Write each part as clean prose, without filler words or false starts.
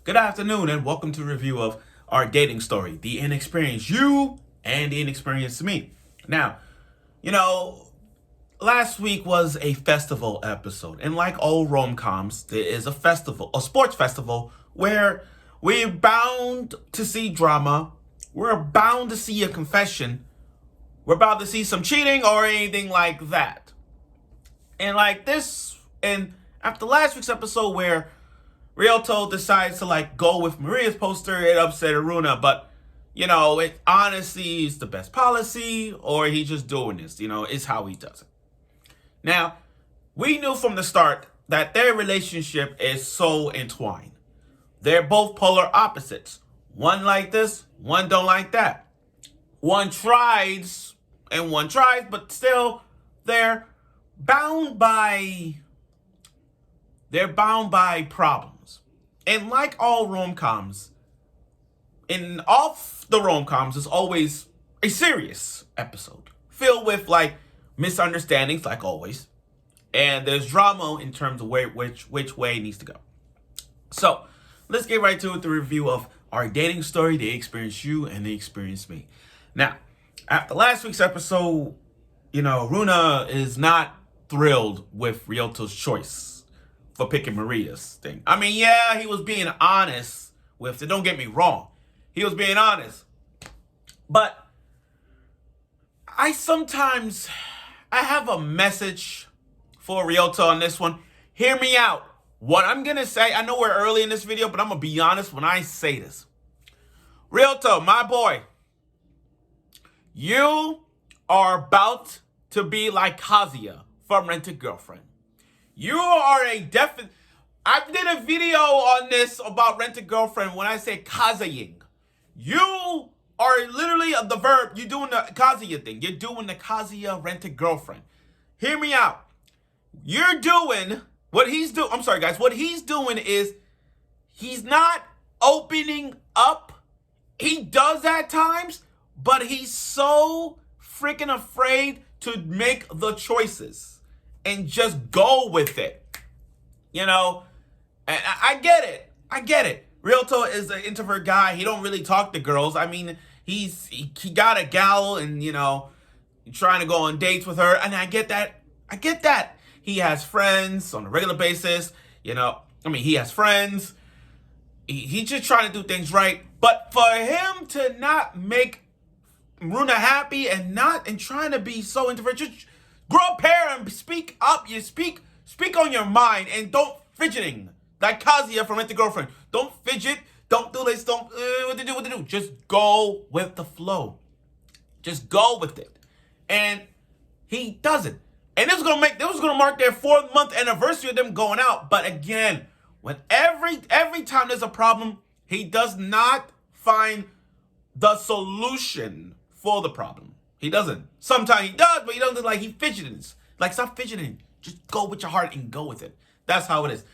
Good afternoon, and welcome to a review of our dating story, The Inexperienced You and The Inexperienced Me. Now, you know, last week was a festival episode, and like all rom-coms, there is a festival, a sports festival, where we're bound to see drama, we're bound to see a confession, we're about to see some cheating or anything like that. And like this, and after last week's episode where Ryuuto decides to go with Maria's poster, it upset Aruna, but it honestly is the best policy, or he just doing this, it's how he does it. Now, we knew from the start that their relationship is so entwined. They're both polar opposites. One like this, one don't like that. One tries and one tries, but still they're bound by problems. And like all rom-coms, in all the rom-coms is always a serious episode filled with misunderstandings, like always, and there's drama in terms of which way it needs to go. So let's get right to it, the review of our dating story, The Experienced You and The Experienced Me. Now, after last week's episode, Runa is not thrilled with Ryuto's choice for picking Maria's thing. I mean, yeah, he was being honest with it. Don't get me wrong. He was being honest. But I have a message for Ryuto on this one. Hear me out. What I'm going to say, I know we're early in this video, but I'm going to be honest when I say this. Ryuto, my boy, you are about to be like Kazuya from Rent-A-Girlfriend. You are a definite... I did a video on this about Rent-A-Girlfriend when I say Kazuya. You are literally the verb. You're doing the Kazuya thing. You're doing the Kazuya Rent-A-Girlfriend. Hear me out. You're doing what he's doing. I'm sorry, guys. What he's doing is he's not opening up. He does at times, but he's so freaking afraid to make the choices and just go with it. And I get it. I get it. Ryuto is an introvert guy. He don't really talk to girls. I mean, he got a gal and, trying to go on dates with her. And I get that. I get that. He has friends on a regular basis. He has friends. He's just trying to do things right. But for him to not make Runa happy and trying to be so introverted, just grow a pair and speak up. You speak on your mind and don't fidgeting. Like Kazuya from Rent-A-Girlfriend. Don't fidget. Don't do this. Don't what to do. Just go with the flow. Just go with it. And he doesn't. And this was gonna mark their 4th-month anniversary of them going out. But again, when every time there's a problem, he does not find the solution for the problem. He doesn't. Sometimes he does, but he doesn't. He fidgets. Stop fidgeting. Just go with your heart and go with it. That's how it is.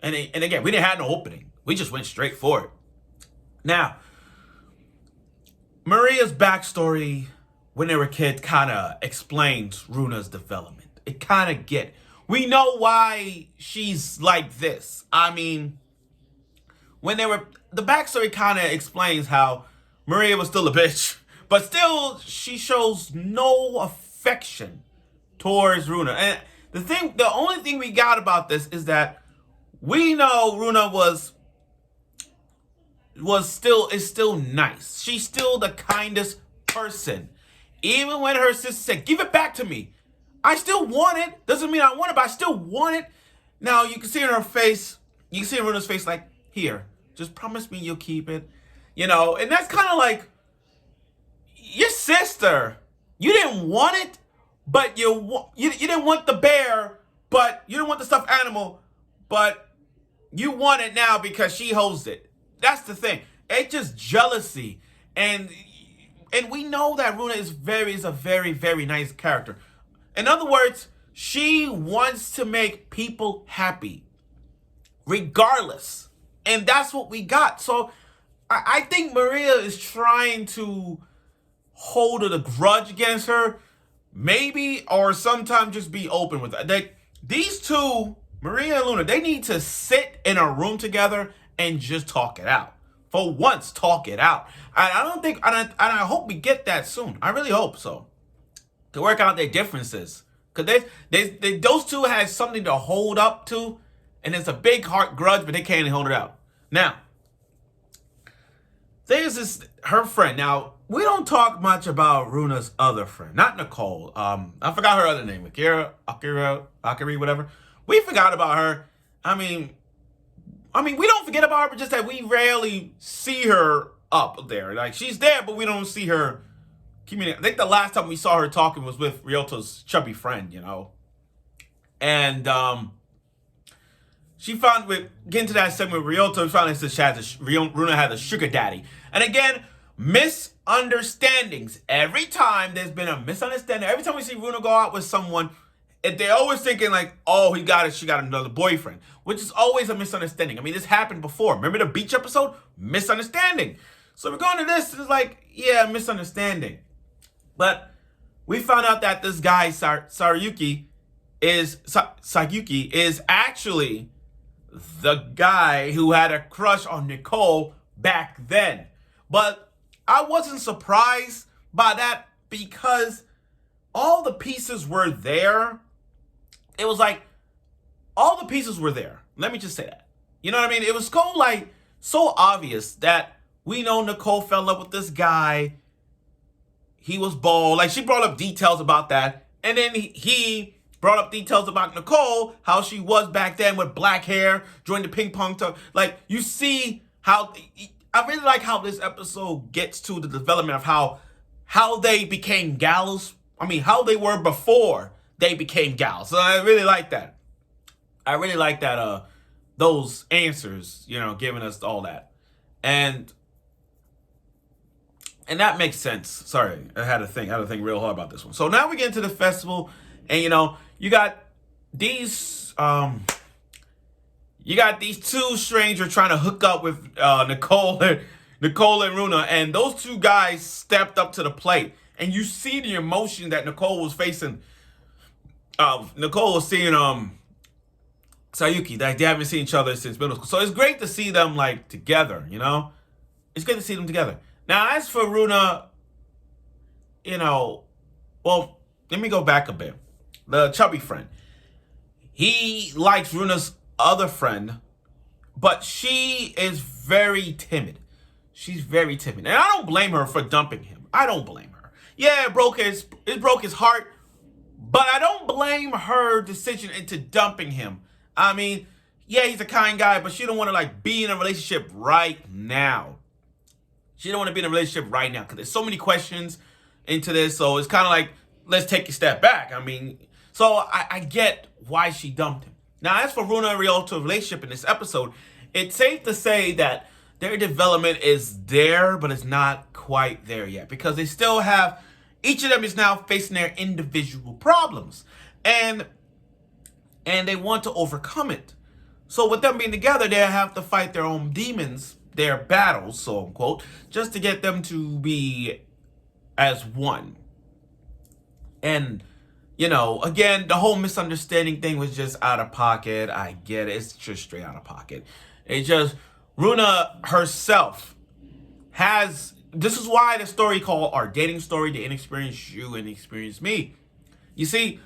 And again, we didn't have no opening. We just went straight for it. Now, Maria's backstory when they were kids kind of explains Runa's development. It kind of we know why she's like this. I mean, the backstory kind of explains how Maria was still a bitch, but still she shows no affection towards Runa. And the only thing we got about this is that we know Runa is still nice. She's still the kindest person. Even when her sister said, "Give it back to me," I still want it. Doesn't mean I want it, but I still want it. Now you can see in her face, you can see in Runa's face, here, just promise me you'll keep it. And that's kind of like your sister. You didn't want it, but you didn't want the bear, but you didn't want the stuffed animal, but you want it now because she holds it. That's the thing. It's just jealousy. And we know that Runa is a very, very nice character. In other words, she wants to make people happy, regardless. And that's what we got. So I think Maria is trying to hold a grudge against her, maybe, or sometimes just be open with it. These two, Maria and Luna, they need to sit in a room together and just talk it out. For once, talk it out. I don't think, and I hope we get that soon. I really hope so. To work out their differences. Because those two had something to hold up to, and it's a big heart grudge, but they can't hold it out. Now, there's her friend. Now, we don't talk much about Runa's other friend, not Nicole. I forgot her other name, Akiri, whatever. We forgot about her. I mean, we don't forget about her, but just that we rarely see her up there. Like, she's there, but we don't see her communicate. I think the last time we saw her talking was with Ryuuto's chubby friend, you know. And she found, with getting to that segment with Ryuuto, finally says Runa has a sugar daddy. And again, misunderstandings. Every time there's been a misunderstanding, every time we see Runa go out with someone, they're always thinking like, oh, she got another boyfriend, which is always a misunderstanding. I mean, this happened before. Remember the beach episode? Misunderstanding. So we're going to this, it's like, yeah, misunderstanding. But we found out that this guy, Sayuki, is actually the guy who had a crush on Nicole back then. But I wasn't surprised by that because all the pieces were there. It was like, all the pieces were there. Let me just say that. You know what I mean? It was so obvious that we know Nicole fell in love with this guy. He was bald. Like, she brought up details about that. And then he brought up details about Nicole, how she was back then with black hair, joined the ping pong talk. Like, you see how, I really like how this episode gets to the development of how they became gals. I mean, how they were before they became gals. So I really like that. I really like that, those answers, you know, giving us all that. And that makes sense. Sorry, I had to think real hard about this one. So now we get into the festival, and you know, you got these two strangers trying to hook up with Nicole and Runa, and those two guys stepped up to the plate, and you see the emotion that Nicole was facing. Nicole was seeing Sayuki, that they haven't seen each other since middle school. So it's great to see them like together, you know? It's great to see them together. Now, as for Runa, you know, well, let me go back a bit. The chubby friend. He likes Runa's other friend, but she is very timid. She's very timid. And I don't blame her for dumping him. I don't blame her. Yeah, it broke his heart, but I don't blame her decision into dumping him. I mean, yeah, he's a kind guy, but she don't want to like be in a relationship right now. She don't want to be in a relationship right now because there's so many questions into this. So it's kind of like, let's take a step back. I mean, so I get why she dumped him. Now, as for Runa and Ryuuto's relationship in this episode, it's safe to say that their development is there, but it's not quite there yet because they still have, each of them is now facing their individual problems. And they want to overcome it. So with them being together, they have to fight their own demons, their battles, so unquote, just to get them to be as one. And, you know, again, the whole misunderstanding thing was just out of pocket. I get it. It's just straight out of pocket. It's just, Runa herself has, this is why the story called our dating story, The Inexperienced You and Inexperienced Me. You see,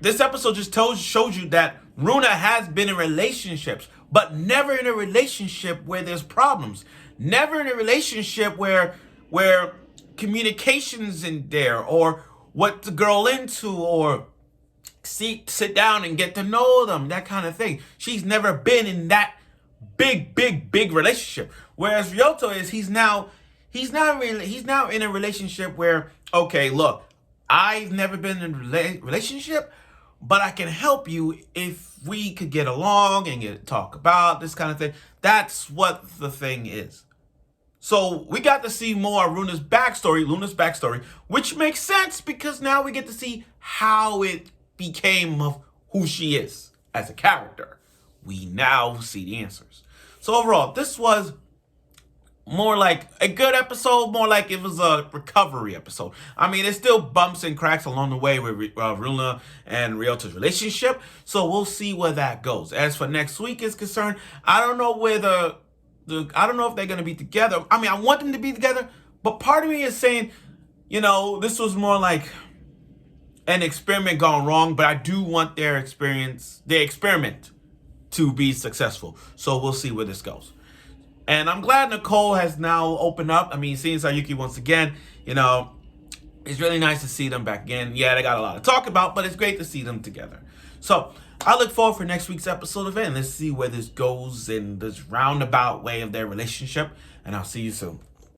this episode just shows you that Runa has been in relationships, but never in a relationship where there's problems. Never in a relationship where communication's in there, or what the girl into, or sit down and get to know them, that kind of thing. She's never been in that big relationship. Whereas Ryuuto is, he's now in a relationship where, okay, look, I've never been in a relationship, but I can help you if we could get along and talk about this kind of thing. That's what the thing is. So we got to see more of Luna's backstory, which makes sense because now we get to see how it became of who she is as a character. We now see the answers. So overall, this was more like a good episode, more like it was a recovery episode. I mean, there's still bumps and cracks along the way with Runa and Ryuuto's relationship, so we'll see where that goes. As for next week is concerned, I don't know where I don't know if they're gonna be together. I mean, I want them to be together, but part of me is saying, this was more like an experiment gone wrong, but I do want their experiment to be successful. So we'll see where this goes. And I'm glad Nicole has now opened up. I mean, seeing Sayuki once again, it's really nice to see them back again. Yeah, they got a lot to talk about, but it's great to see them together. So I look forward for next week's episode of it. And let's see where this goes in this roundabout way of their relationship. And I'll see you soon.